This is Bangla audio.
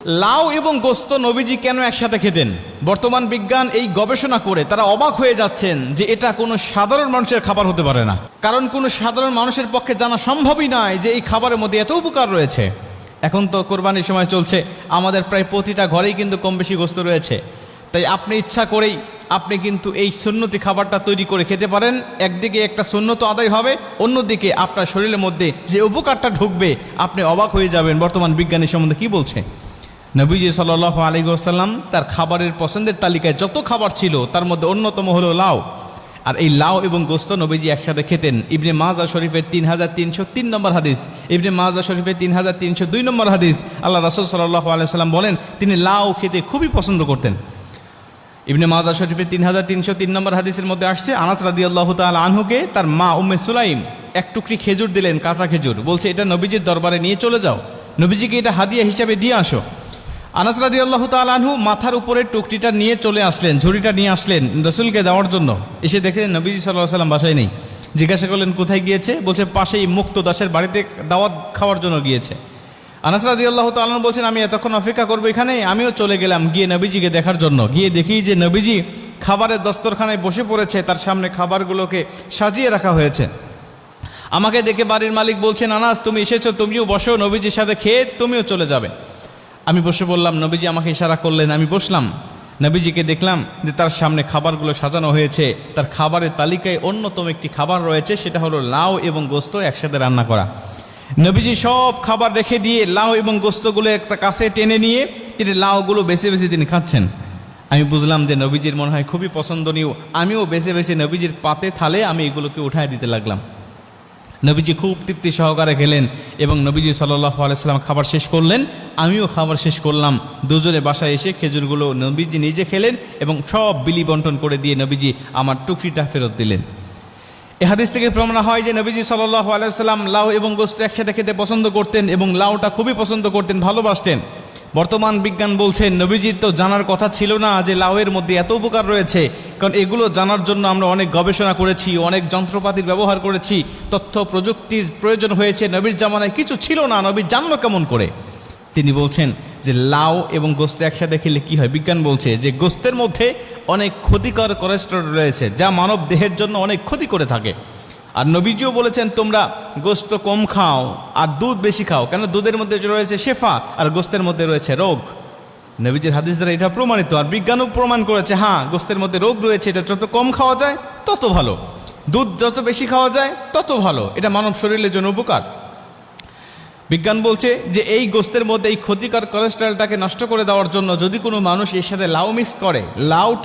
লাউ এবং গোস্ত নবীজি কেন একসাথে খেতেন? বর্তমান বিজ্ঞান এই গবেষণা করে তারা অবাক হয়ে যাচ্ছেন যে এটা কোনো সাধারণ মানুষের খাবার হতে পারে না। কারণ কোনো সাধারণ মানুষের পক্ষে জানা সম্ভবই নয় যে এই খাবারের মধ্যে এত উপকার রয়েছে। এখন তো কোরবানির সময় চলছে, আমাদের প্রায় প্রতিটা ঘরেই কিন্তু কম বেশি গোস্ত রয়েছে। তাই আপনি ইচ্ছা করেই আপনি কিন্তু এই সুন্নতি খাবারটা তৈরি করে খেতে পারেন। একদিকে একটা সুন্নত আদায় হবে, অন্যদিকে আপনার শরীরের মধ্যে যে উপকারটা ঢুকবে আপনি অবাক হয়ে যাবেন বর্তমান বিজ্ঞানের সম্বন্ধে কি বলছে। নবীজি সাল্লাল্লাহু আলাইহি ওয়াসাল্লাম তার খাবারের পছন্দের তালিকায় যত খাবার ছিল তার মধ্যে অন্যতম হলো লাউ। আর এই লাউ এবং গোস্ত নবীজি একসাথে খেতেন। ইবনে মাজা শরীফের 3303 নম্বর হাদিস, ইবনে মাজা শরীফের 3302 নম্বর হাদিস, আল্লাহ রাসূল সাল্লাল্লাহু আলাইহি ওয়াসাল্লাম বলেন তিনি লাউ খেতে খুবই পছন্দ করতেন। ইবনে মাজা শরীফের 3303 নম্বর হাদিসের মধ্যে আসছে, আনাস রাদিয়াল্লাহু তাআলা আনহুকে তার মা উম্মে সুলাইম এক টুকরি খেজুর দিলেন, কাঁচা খেজুর, বলছে এটা নবীজির দরবারে নিয়ে চলে যাও, নবীজিকে এটা হাদিয়া হিসাবে দিয়ে আসো। আনাস রাদিয়াল্লাহু তাআলা আনহু মাথার উপরে টুকরিটা নিয়ে চলে আসলেন, ঝুড়িটা নিয়ে আসলেন রাসূলকে দেওয়ার জন্য। এসে দেখে নবীজি সাল্লাল্লাহু আলাইহি ওয়াসাল্লাম বাসায় নেই। জিজ্ঞাসা করলেন কোথায় গিয়েছে? বলছে পাশেই মুক্ত দাসের বাড়িতে দাওয়াত খাওয়ার জন্য গিয়েছে। আনাস রাদিয়াল্লাহু তাআলা আনহু বলছেন আমি এতক্ষণ অপেক্ষা করবো এখানে, আমিও চলে গেলাম গিয়ে নবীজিকে দেখার জন্য। গিয়ে দেখি যে নবীজি খাবারের দস্তরখানায় বসে পড়েছে, তার সামনে খাবারগুলোকে সাজিয়ে রাখা হয়েছে। আমাকে দেখে বাড়ির মালিক বলছেন আনাস তুমি এসেছো, তুমিও বসো, নবীজির সাথে খেয়ে তুমিও চলে যাবে। আমি বসে বললাম, নবীজি আমাকে ইশারা করলেন, আমি বসলাম। নবীজিকে দেখলাম যে তার সামনে খাবারগুলো সাজানো হয়েছে, তার খাবারের তালিকায় অন্যতম একটি খাবার রয়েছে, সেটা হলো লাউ এবং গোস্ত একসাথে রান্না করা। নবীজি সব খাবার রেখে দিয়ে লাউ এবং গোস্তগুলো একটা কাছে টেনে নিয়ে তিনি লাউগুলো বেছে বেছে তিনি খাচ্ছেন। আমি বুঝলাম যে নবীজির মনে হয় খুবই পছন্দনীয়। আমিও বেছে বেছে নবীজির পাতে থালে আমি এগুলোকে উঠায় দিতে লাগলাম। নবীজি খুব তৃপ্তি সহকারে খেলেন এবং নবীজি সাল্লাল্লাহু আলাইহি ওয়াসাল্লাম খাবার শেষ করলেন, আমিও খাবার শেষ করলাম। দুজনে বাসায় এসে খেজুরগুলো নবীজি নিজে খেলেন এবং সব বিলি বন্টন করে দিয়ে নবীজি আমার টুকরিটা ফেরত দিলেন। এ হাদিস থেকে প্রমাণ হয় যে নবীজি সাল্লাল্লাহু আলাইহি ওয়াসাল্লাম লাউ এবং গোস্ত একসাথে খেতে পছন্দ করতেন এবং লাউটা খুবই পছন্দ করতেন, ভালোবাসতেন। বর্তমান বিজ্ঞান বলছেন নবীজির তো জানার কথা ছিল না যে লাউয়ের মধ্যে এত উপকার রয়েছে, কারণ এগুলো জানার জন্য আমরা অনেক গবেষণা করেছি, অনেক যন্ত্রপাতির ব্যবহার করেছি, তথ্য প্রযুক্তির প্রয়োজন হয়েছে। নবীর জামানায় কিছু ছিল না, নবী জানলো কেমন করে? তিনি বলছেন যে লাউ এবং গোস্ত একসাথে খেলে কি হয়। বিজ্ঞান বলছে যে গোস্তের মধ্যে অনেক ক্ষতিকর কোলেস্টেরল রয়েছে যা মানব দেহের জন্য অনেক ক্ষতি করে থাকে। আর নবীজিও বলেছেন তোমরা গোস্ত কম খাও আর দুধ বেশি খাও, কেন দুধের মধ্যে রয়েছে শেফা আর গোস্তের মধ্যে রয়েছে রোগ। নবীজির হাদিস দ্বারা এটা প্রমাণিত। আর বিজ্ঞানও প্রমাণ করেছে হ্যাঁ গোস্তের মধ্যে রোগ রয়েছে, এটা যত কম খাওয়া যায় তত ভালো, দুধ যত বেশি খাওয়া যায় তত ভালো, এটা মানব শরীরের জন্য উপকার। বিজ্ঞান বলছে যে এই গোস্তের মধ্যে এই ক্ষতিকর কোলেস্টেরলটাকে নষ্ট করে দেওয়ার জন্য যদি কোনো মানুষ এর সাথে লাউ মিক্স করে, লাউ